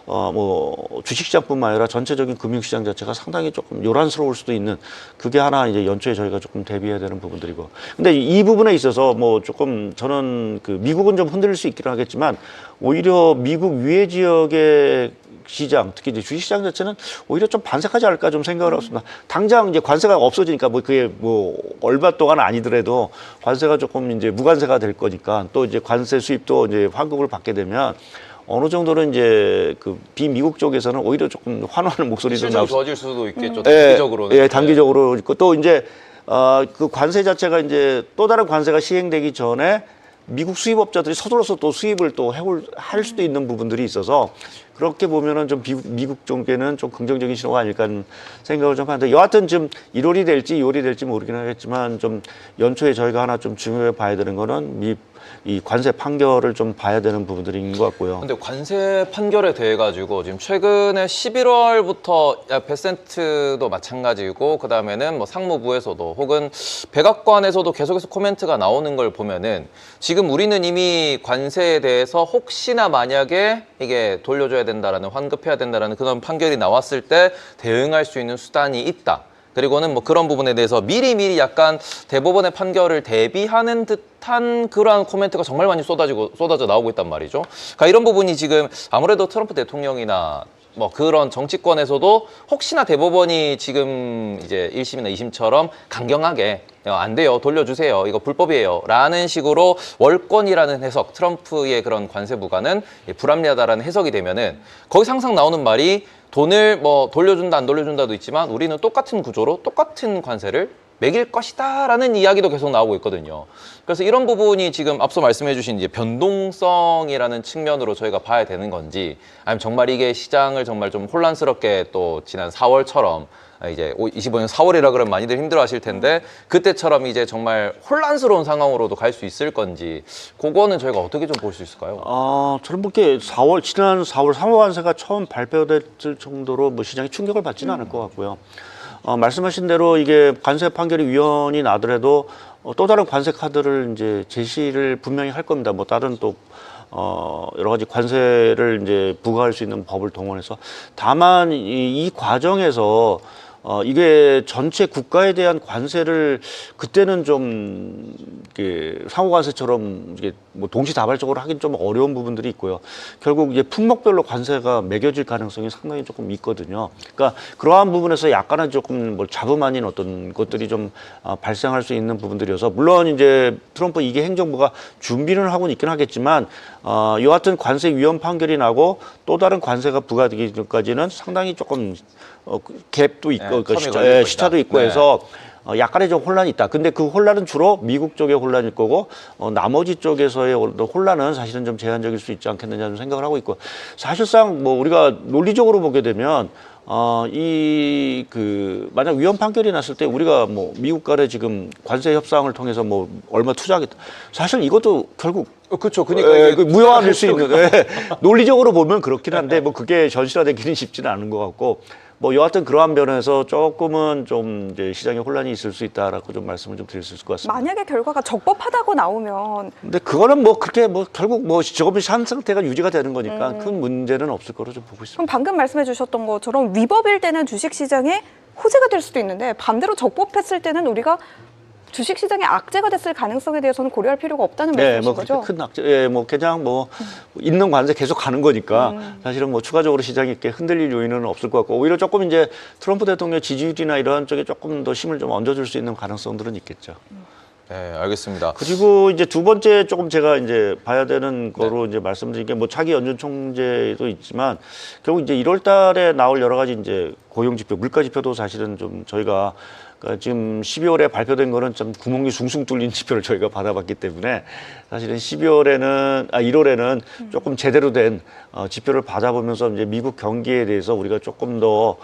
뭐 주식시장뿐만 아니라 전체적인 금융시장 자체가 상당히 조금 요란스러울 수도 있는 그게 하나 이제 연초에 저희가 조금 대비해야 되는 부분들이고. 근데 이 부분에 있어서 뭐 조금 저는 그 미국은 좀 흔들릴 수 있기는 하겠지만 오히려 미국 위에 지역의 시장, 특히 이제 주식시장 자체는 오히려 좀 반색하지 않을까 좀 생각을 하고 있습니다. 당장 이제 관세가 없어지니까 뭐 그게 뭐 얼마 동안 아니더라도 관세가 조금 이제 무관세가 될 거니까 또 이제 관세 수입도 이제 환급을 받게 되면 어느 정도는 이제 그 비미국 쪽에서는 오히려 조금 환호하는 목소리도 실적이 나올 좋아질 수도 있겠죠. 단기적으로는. 예, 단기적으로 있고 또 이제 그 관세 자체가 이제 또 다른 관세가 시행되기 전에 미국 수입업자들이 서둘러서 또 수입을 또 할 수도 있는 부분들이 있어서 그렇게 보면은 좀 미국 쪽에는 좀 긍정적인 신호가 아닐까 하는 생각을 좀 하는데 여하튼 지금 1월이 될지 2월이 될지 모르긴 하겠지만 좀 연초에 저희가 하나 좀 중요해 봐야 되는 거는 이 관세 판결을 좀 봐야 되는 부분들인 것 같고요. 근데 관세 판결에 대해 가지고 지금 최근에 11월부터 베센트도 마찬가지고 그다음에는 뭐 상무부에서도 혹은 백악관에서도 계속해서 코멘트가 나오는 걸 보면은 지금 우리는 이미 관세에 대해서 혹시나 만약에 이게 돌려줘야 된다라는 환급해야 된다라는 그런 판결이 나왔을 때 대응할 수 있는 수단이 있다. 그리고는 뭐 그런 부분에 대해서 미리미리 약간 대법원의 판결을 대비하는 듯한 그러한 코멘트가 정말 많이 쏟아져 나오고 있단 말이죠. 그러니까 이런 부분이 지금 아무래도 트럼프 대통령이나 뭐 그런 정치권에서도 혹시나 대법원이 지금 이제 1심이나 2심처럼 강경하게 안 돼요, 돌려주세요, 이거 불법이에요 라는 식으로 월권이라는 해석, 트럼프의 그런 관세 부과는 불합리하다라는 해석이 되면은 거기서 항상 나오는 말이 돈을 뭐 돌려준다 안 돌려준다도 있지만 우리는 똑같은 구조로 똑같은 관세를 매길 것이다 라는 이야기도 계속 나오고 있거든요. 그래서 이런 부분이 지금 앞서 말씀해 주신 이제 변동성이라는 측면으로 저희가 봐야 되는 건지 아니면 정말 이게 시장을 정말 좀 혼란스럽게 또 지난 4월처럼 이제 25년 4월이라 그러면 많이들 힘들어 하실 텐데 그때처럼 이제 정말 혼란스러운 상황으로도 갈 수 있을 건지 그거는 저희가 어떻게 좀 볼 수 있을까요? 저는 뭐 이렇게 지난 4월 상호관세가 처음 발표됐을 정도로 뭐 시장이 충격을 받지는 않을 것 같고요. 말씀하신 대로 이게 관세 판결이 위헌이 나더라도 또 다른 관세 카드를 이제 제시를 분명히 할 겁니다. 뭐 다른 또 여러 가지 관세를 이제 부과할 수 있는 법을 동원해서 다만 이 과정에서 이게 전체 국가에 대한 관세를 그때는 좀 이게 상호관세처럼 이게 뭐 동시다발적으로 하긴 좀 어려운 부분들이 있고요. 결국 이제 품목별로 관세가 매겨질 가능성이 상당히 조금 있거든요. 그러니까 그러한 부분에서 약간은 조금 뭐 자금 아닌 어떤 것들이 좀 발생할 수 있는 부분들이어서 물론 이제 트럼프 이게 행정부가 준비는 하고는 있긴 하겠지만 여하튼 관세 위헌 판결이 나고 또 다른 관세가 부과되기 전까지는 상당히 조금 갭도 있고 시차도 있고 해서 약간의 좀 혼란이 있다. 근데 그 혼란은 주로 미국 쪽의 혼란일 거고 나머지 쪽에서의 혼란은 사실은 좀 제한적일 수 있지 않겠느냐는 생각을 하고 있고 사실상 뭐 우리가 논리적으로 보게 되면 만약 위헌 판결이 났을 때 우리가 뭐 미국 간에 지금 관세 협상을 통해서 뭐 얼마 투자하겠다. 사실 이것도 결국 그렇죠. 그러니까 무효화될 수 있는 논리적으로 보면 그렇긴 한데 뭐 그게 현실화되기는 쉽지는 않은 것 같고 뭐 여하튼 그러한 면에서 조금은 좀 이제 시장에 혼란이 있을 수 있다라고 좀 말씀을 좀 드릴 수 있을 것 같습니다. 만약에 결과가 적법하다고 나오면 근데 그거는 뭐 그렇게 뭐 결국 뭐 조금 한 상태가 유지가 되는 거니까 큰 문제는 없을 거로 좀 보고 있습니다. 그럼 방금 말씀해 주셨던 것처럼 위법일 때는 주식시장에 호재가 될 수도 있는데 반대로 적법했을 때는 우리가 주식시장에 악재가 됐을 가능성에 대해서는 고려할 필요가 없다는 말씀이신 뭐 거죠? 큰 악재, 뭐 그냥 뭐 있는 관세 계속 가는 거니까 사실은 뭐 추가적으로 시장이 이렇게 흔들릴 요인은 없을 것 같고 오히려 조금 이제 트럼프 대통령 지지율이나 이런 쪽에 조금 더 힘을 좀 얹어줄 수 있는 가능성들은 있겠죠. 네, 알겠습니다. 그리고 이제 두 번째 조금 제가 이제 봐야 되는 거로 이제 말씀드린 게 뭐 차기 연준 총재도 있지만 결국 이제 1월 달에 나올 여러 가지 이제 고용 지표, 물가 지표도 사실은 좀 저희가 지금 12월에 발표된 거는 좀 구멍이 숭숭 뚫린 지표를 저희가 받아봤기 때문에 사실은 1월에는 조금 제대로 된 지표를 받아보면서 이제 미국 경기에 대해서 우리가 조금 더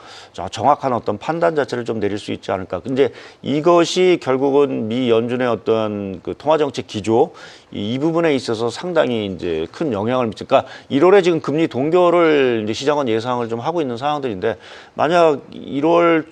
정확한 어떤 판단 자체를 좀 내릴 수 있지 않을까. 근데 이것이 결국은 미 연준의 어떤 그 통화정책 기조 이 부분에 있어서 상당히 이제 큰 영향을 미치니까 1월에 지금 금리 동결을 이제 시장은 예상을 좀 하고 있는 상황들인데 만약 1월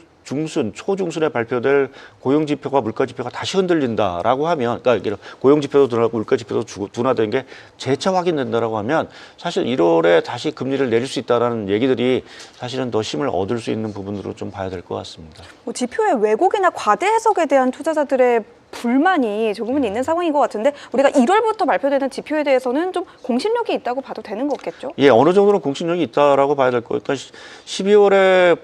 초중순에 발표될 고용지표가 물가지표가 다시 흔들린다라고 하면, 그러니까 고용지표도 둔하고 물가지표도 둔화된 게 재차 확인된다라고 하면 사실 1월에 다시 금리를 내릴 수 있다라는 얘기들이 사실은 더 힘을 얻을 수 있는 부분으로 좀 봐야 될 것 같습니다. 뭐 지표의 왜곡이나 과대 해석에 대한 투자자들의 불만이 조금은 있는 상황인 것 같은데 우리가 1월부터 발표되는 지표에 대해서는 좀 공신력이 있다고 봐도 되는 거겠죠? 예, 어느 정도는 공신력이 있다라고 봐야 될 거예요. 그러니까 12월에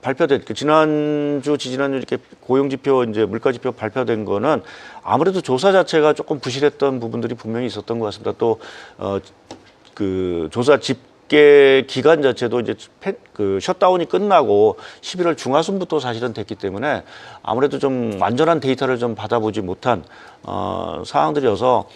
발표된 지난주, 지지난주 이렇게 고용지표, 이제 물가지표 발표된 거는 아무래도 조사 자체가 조금 부실했던 부분들이 분명히 있었던 것 같습니다. 또 그 조사 집계 기간 자체도 이제 그 셧다운이 끝나고 11월 중하순부터 사실은 됐기 때문에 아무래도 좀 완전한 데이터를 좀 받아보지 못한 상황들이어서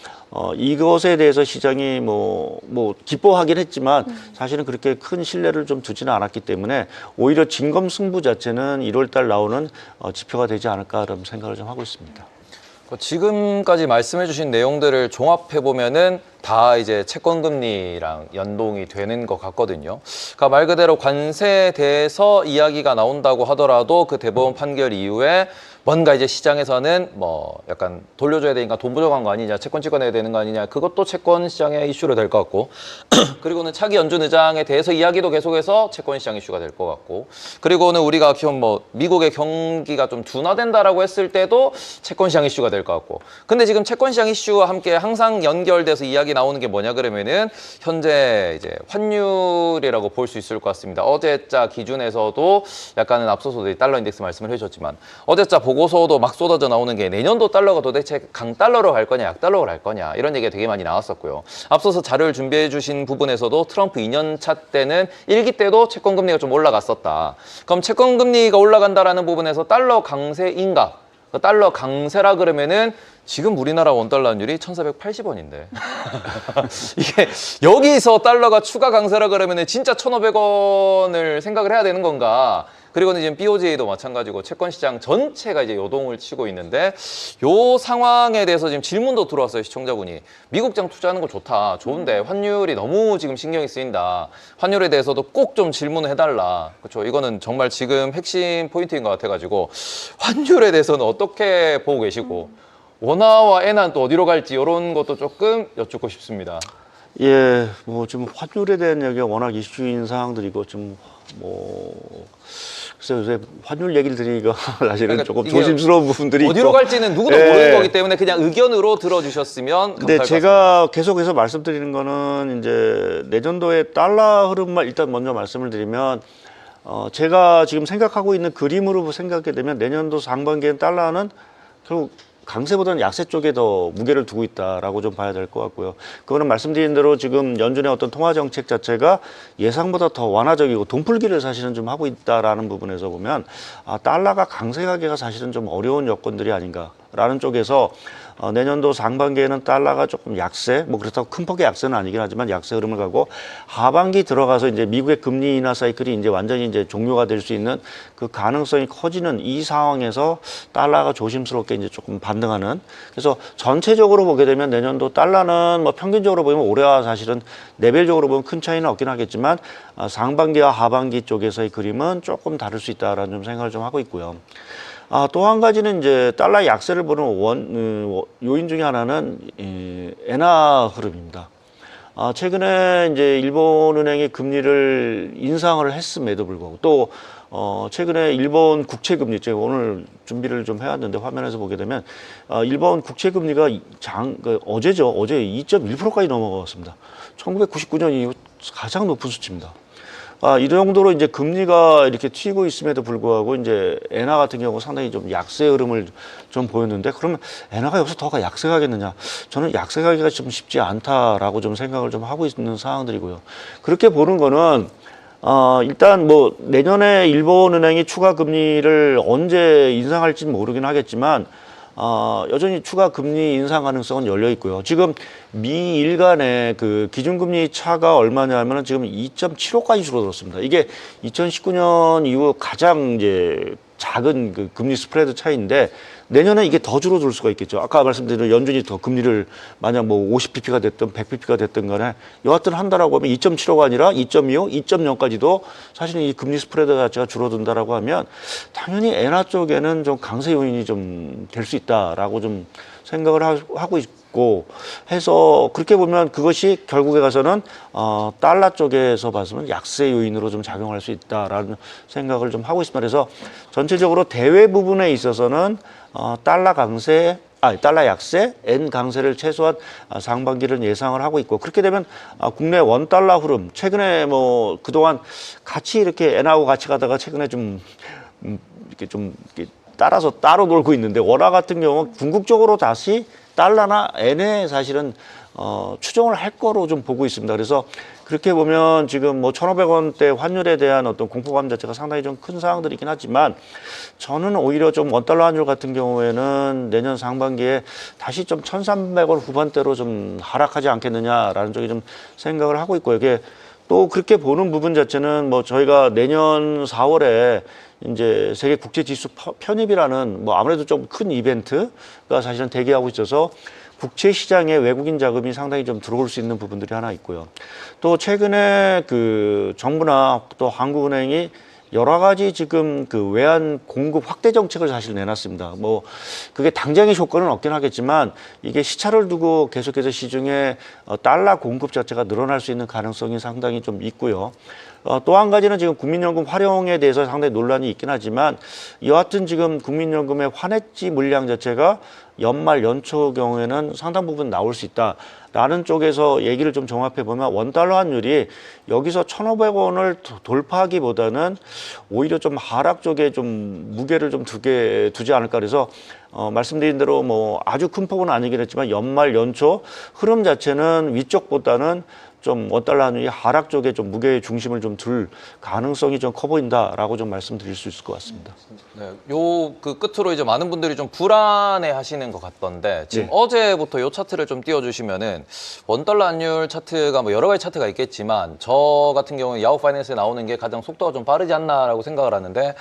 이것에 대해서 시장이 뭐 기뻐하긴 했지만 사실은 그렇게 큰 신뢰를 좀 두지는 않았기 때문에 오히려 진검승부 자체는 1월 달 나오는 지표가 되지 않을까라는 생각을 좀 하고 있습니다. 지금까지 말씀해주신 내용들을 종합해 보면은 다 이제 채권 금리랑 연동이 되는 것 같거든요. 그러니까 말 그대로 관세에 대해서 이야기가 나온다고 하더라도 그 대법원 판결 이후에 뭔가 이제 시장에서는 뭐 약간 돌려줘야 되니까 돈 부족한 거 아니냐, 채권 찍어내야 되는 거 아니냐, 그것도 채권 시장의 이슈로 될 것 같고, 그리고는 차기 연준 의장에 대해서 이야기도 계속해서 채권 시장 이슈가 될 것 같고, 그리고는 우리가 기존 뭐 미국의 경기가 좀 둔화된다라고 했을 때도 채권 시장 이슈가 될 것 같고, 근데 지금 채권 시장 이슈와 함께 항상 연결돼서 이야기 나오는 게 뭐냐 그러면은 현재 이제 환율이라고 볼 수 있을 것 같습니다. 어제자 기준에서도 약간은 앞서서도 달러 인덱스 말씀을 해주셨지만 어제자 보고서도 막 쏟아져 나오는 게 내년도 달러가 도대체 강달러로 갈 거냐 약달러로 갈 거냐 이런 얘기가 되게 많이 나왔었고요. 앞서서 자료를 준비해 주신 부분에서도 트럼프 2년차 때는 1기 때도 채권금리가 좀 올라갔었다. 그럼 채권금리가 올라간다라는 부분에서 달러 강세인가? 달러 강세라 그러면은 지금 우리나라 원달러 환율이 1,480원인데 이게 여기서 달러가 추가 강세라 그러면은 진짜 1,500원을 생각을 해야 되는 건가? 그리고는 지금 BOJ도 마찬가지고 채권 시장 전체가 이제 요동을 치고 있는데 요 상황에 대해서 지금 질문도 들어왔어요. 시청자분이 미국장 투자하는 거 좋다, 좋은데 환율이 너무 지금 신경이 쓰인다. 환율에 대해서도 꼭 좀 질문을 해달라. 그렇죠? 이거는 정말 지금 핵심 포인트인 것 같아가지고 환율에 대해서는 어떻게 보고 계시고 원화와 엔화는 또 어디로 갈지 이런 것도 조금 여쭙고 싶습니다. 예, 뭐 지금 환율에 대한 이야기가 워낙 이슈인 사항들이고 좀 글쎄요, 요새 환율 얘기를 드리기가 사실은 그러니까 조금 조심스러운 부분들이 어디로 있고. 갈지는 누구도 예. 모르는 거기 때문에 그냥 의견으로 들어주셨으면 감사할 근데 것 제가 계속해서 말씀드리는 거는 이제 내년도의 달러 흐름만 일단 먼저 말씀을 드리면 제가 지금 생각하고 있는 그림으로 생각하게 되면 내년도 상반기엔 달러는 결국 강세보다는 약세 쪽에 더 무게를 두고 있다라고 좀 봐야 될 것 같고요. 그거는 말씀드린 대로 지금 연준의 어떤 통화 정책 자체가 예상보다 더 완화적이고 돈풀기를 사실은 좀 하고 있다라는 부분에서 보면 달러가 강세가기가 사실은 좀 어려운 여건들이 아닌가라는 쪽에서 내년도 상반기에는 달러가 조금 약세, 뭐 그렇다고 큰 폭의 약세는 아니긴 하지만 약세 흐름을 가고 하반기 들어가서 이제 미국의 금리 인하 사이클이 이제 완전히 이제 종료가 될 수 있는 그 가능성이 커지는 이 상황에서 달러가 조심스럽게 이제 조금 반등하는. 그래서 전체적으로 보게 되면 내년도 달러는 뭐 평균적으로 보면 올해와 사실은 레벨적으로 보면 큰 차이는 없긴 하겠지만 상반기와 하반기 쪽에서의 그림은 조금 다를 수 있다라는 좀 생각을 좀 하고 있고요. 또 한 가지는 이제 달러 약세를 보는 요인 중에 하나는 엔화 흐름입니다. 최근에 이제 일본은행이 금리를 인상을 했음에도 불구하고 또 최근에 일본 국채금리, 제가 오늘 준비를 좀 해왔는데 화면에서 보게 되면 일본 국채금리가 어제죠. 어제 2.1%까지 넘어갔습니다. 1999년 이후 가장 높은 수치입니다. 이 정도로 이제 금리가 이렇게 튀고 있음에도 불구하고 이제 엔화 같은 경우 상당히 좀 약세 흐름을 좀 보였는데 그러면 엔화가 여기서 더 약세가겠느냐? 저는 약세가기가 좀 쉽지 않다라고 좀 생각을 좀 하고 있는 상황들이고요. 그렇게 보는 거는 일단 뭐 내년에 일본은행이 추가 금리를 언제 인상할지는 모르긴 하겠지만 여전히 추가 금리 인상 가능성은 열려 있고요. 지금 미일 간의 그 기준금리 차가 얼마냐면은 지금 2.75까지 줄어들었습니다. 이게 2019년 이후 가장 이제 작은 그 금리 스프레드 차이인데 내년에 이게 더 줄어들 수가 있겠죠. 아까 말씀드린 연준이 더 금리를 만약 뭐 50bp가 됐든 100bp가 됐든 간에 여하튼 한다라고 하면 2.75가 아니라 2.25, 2.0까지도 사실은 이 금리 스프레드 자체가 줄어든다라고 하면 당연히 엔화 쪽에는 좀 강세 요인이 좀 될 수 있다라고 좀 생각을 하고 있고 해서 그렇게 보면 그것이 결국에 가서는 달러 쪽에서 봐서는 약세 요인으로 좀 작용할 수 있다라는 생각을 좀 하고 있습니다. 그래서 전체적으로 대외 부분에 있어서는 달러 약세, 엔 강세를 최소한 상반기를 예상을 하고 있고 그렇게 되면 국내 원 달러 흐름 최근에 뭐 그동안 같이 이렇게 엔하고 같이 가다가 최근에 좀 이렇게 따라서 따로 놀고 있는데 원화 같은 경우 궁극적으로 다시 달러나 엔에 사실은 추정을 할 거로 좀 보고 있습니다. 그래서 그렇게 보면 지금 뭐 1,500원대 환율에 대한 어떤 공포감 자체가 상당히 좀 큰 사항들이긴 하지만 저는 오히려 좀 원달러 환율 같은 경우에는 내년 상반기에 다시 좀 1,300원 후반대로 좀 하락하지 않겠느냐라는 쪽에 좀 생각을 하고 있고요. 이게 또 그렇게 보는 부분 자체는 뭐 저희가 내년 4월에 이제 세계 국제 지수 편입이라는 뭐 아무래도 좀 큰 이벤트가 사실은 대기하고 있어서 국채 시장에 외국인 자금이 상당히 좀 들어올 수 있는 부분들이 하나 있고요. 또 최근에 그 정부나 또 한국은행이 여러 가지 지금 그 외환 공급 확대 정책을 사실 내놨습니다. 뭐 그게 당장의 효과는 없긴 하겠지만 이게 시차를 두고 계속해서 시중에 달러 공급 자체가 늘어날 수 있는 가능성이 상당히 좀 있고요. 또 한 가지는 지금 국민연금 활용에 대해서 상당히 논란이 있긴 하지만 여하튼 지금 국민연금의 환해지 물량 자체가 연말 연초 경우에는 상당 부분 나올 수 있다라는 쪽에서 얘기를 좀 종합해 보면 원달러 환율이 여기서 1,500원을 돌파하기보다는 오히려 좀 하락 쪽에 좀 무게를 좀 두지 않을까. 그래서 말씀드린 대로 뭐 아주 큰 폭은 아니긴 했지만 연말 연초 흐름 자체는 위쪽보다는 좀 원달러 환율이 하락 쪽에 좀 무게의 중심을 좀 둘 가능성이 좀 커 보인다라고 좀 말씀드릴 수 있을 것 같습니다. 네, 요 그 끝으로 이제 많은 분들이 좀 불안해 하시는 것 같던데 지금 네. 어제부터 요 차트를 좀 띄워주시면은 원달러 환율 차트가 뭐 여러 가지 차트가 있겠지만 저 같은 경우는 야후 파이낸스에 나오는 게 가장 속도가 좀 빠르지 않나라고 생각을 하는데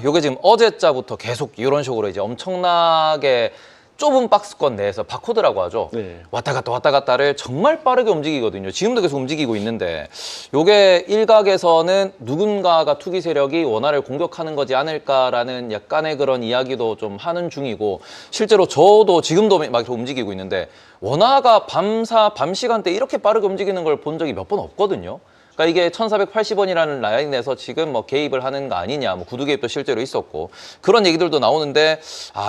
요게 지금 어제자부터 계속 이런 식으로 이제 엄청나게 좁은 박스권 내에서 바코드라고 하죠. 네. 왔다 갔다를 정말 빠르게 움직이거든요. 지금도 계속 움직이고 있는데 요게 일각에서는 누군가가 투기 세력이 원화를 공격하는 거지 않을까라는 약간의 그런 이야기도 좀 하는 중이고 실제로 저도 지금도 막 이렇게 움직이고 있는데 원화가 밤 시간대 이렇게 빠르게 움직이는 걸 본 적이 몇 번 없거든요. 그러니까 이게 1,480원이라는 라인에서 지금 뭐 개입을 하는 거 아니냐, 뭐 구두 개입도 실제로 있었고 그런 얘기들도 나오는데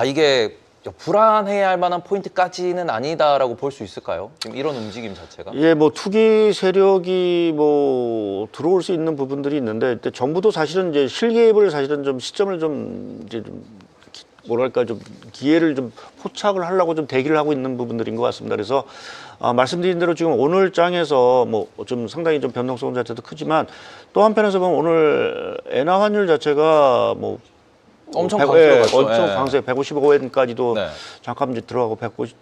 이게 불안해야 할 만한 포인트까지는 아니다라고 볼 수 있을까요? 지금 이런 움직임 자체가? 예, 뭐 투기 세력이 뭐 들어올 수 있는 부분들이 있는데 정부도 사실은 이제 실개입을 사실은 좀 시점을 좀 이제 좀 뭐랄까 좀 기회를 좀 포착을 하려고 좀 대기를 하고 있는 부분들인 것 같습니다. 그래서 말씀드린 대로 지금 오늘 장에서 뭐 좀 상당히 좀 변동성 자체도 크지만 또 한편에서 보면 오늘 엔화 환율 자체가 뭐 엄청 강세였죠. 엄청 강세 155엔까지도 네. 잠깐 이제 들어가고 150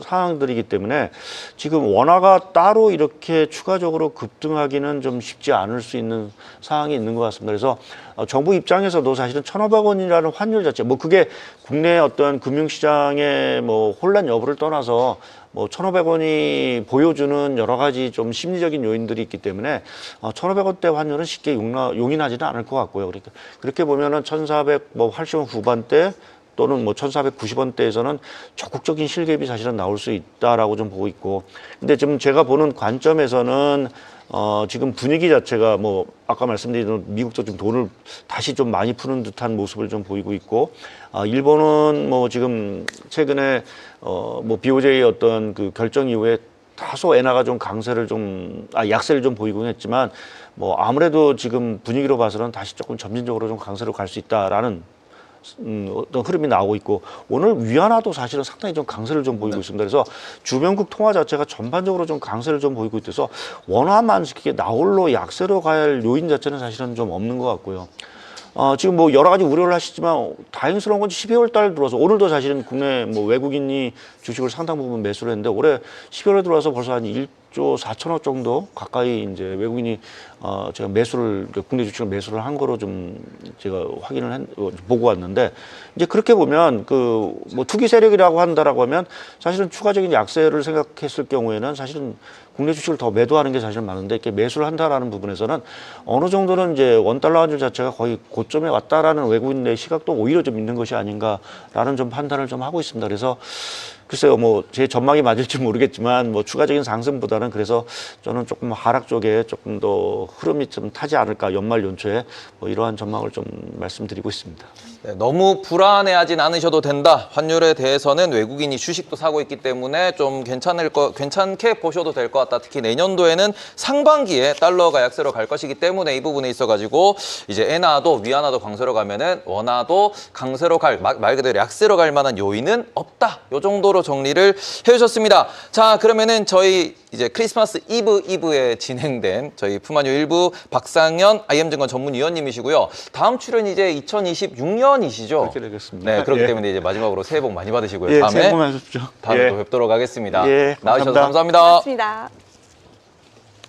상황들이기 때문에 지금 원화가 따로 이렇게 추가적으로 급등하기는 좀 쉽지 않을 수 있는 상황이 있는 것 같습니다. 그래서 정부 입장에서도 사실은 1,500원이라는 환율 자체 뭐 그게 국내 어떤 금융시장의 뭐 혼란 여부를 떠나서 뭐 1,500원이 보여주는 여러 가지 좀 심리적인 요인들이 있기 때문에 1,500원대 환율은 쉽게 용인하지는 않을 것 같고요. 그렇게 보면은 1,480원 후반대 또는 뭐 1,490원대에서는 적극적인 실개입이 사실은 나올 수 있다라고 좀 보고 있고, 근데 지금 제가 보는 관점에서는 지금 분위기 자체가 뭐 아까 말씀드린 미국도 좀 돈을 다시 좀 많이 푸는 듯한 모습을 좀 보이고 있고, 일본은 뭐 지금 최근에 뭐 BOJ의 어떤 그 결정 이후에 다소 엔화가 좀 강세를 좀 약세를 좀 보이곤 했지만 뭐 아무래도 지금 분위기로 봐서는 다시 조금 점진적으로 좀 강세로 갈 수 있다라는 어떤 흐름이 나오고 있고, 오늘 위안화도 사실은 상당히 좀 강세를 좀 보이고 있습니다. 그래서 주변국 통화 자체가 전반적으로 좀 강세를 좀 보이고 있어서 원화만 이렇게 나홀로 약세로 갈 요인 자체는 사실은 좀 없는 것 같고요. 지금 뭐 여러 가지 우려를 하시지만 다행스러운 건 12월 달 들어서 오늘도 사실은 국내 뭐 외국인이 주식을 상당 부분 매수를 했는데 올해 12월에 들어와서 벌써 한 1조 4천억 정도 가까이 이제 외국인이 제가 매수를 국내 주식을 매수를 한 거로 좀 제가 확인을 보고 왔는데, 이제 그렇게 보면 그 뭐 투기 세력이라고 한다라고 하면 사실은 추가적인 약세를 생각했을 경우에는 사실은 국내 주식을 더 매도하는 게 사실 많은데 이렇게 매수를 한다라는 부분에서는 어느 정도는 이제 원달러 환율 자체가 거의 고점에 왔다라는 외국인의 시각도 오히려 좀 있는 것이 아닌가라는 좀 판단을 좀 하고 있습니다. 그래서 글쎄요, 뭐 제 전망이 맞을지 모르겠지만 뭐 추가적인 상승보다는 그래서 저는 조금 하락 쪽에 조금 더 흐름이 좀 타지 않을까 연말 연초에 뭐 이러한 전망을 좀 말씀드리고 있습니다. 네, 너무 불안해하진 않으셔도 된다. 환율에 대해서는 외국인이 주식도 사고 있기 때문에 좀 괜찮게 보셔도 될 것 같다. 특히 내년도에는 상반기에 달러가 약세로 갈 것이기 때문에 이 부분에 있어가지고 이제 엔화도 위안화도 강세로 가면은 원화도 강세로 말 그대로 약세로 갈 만한 요인은 없다. 요 정도로 정리를 해주셨습니다. 자, 그러면은 저희 이제 크리스마스 이브에 진행된 저희 푸마뉴 1부 박상현 IM증권 전문위원님이시고요. 다음 출연 이제 2026년이시죠? 그렇게 되겠습니다. 네, 그렇기 예. 때문에 이제 마지막으로 새해 복 많이 받으시고요. 예, 다음에 새해 복 많이 받으십시오. 다음에 예. 또 뵙도록 하겠습니다. 예, 나와주셔서 감사합니다. 감사합니다. 고맙습니다.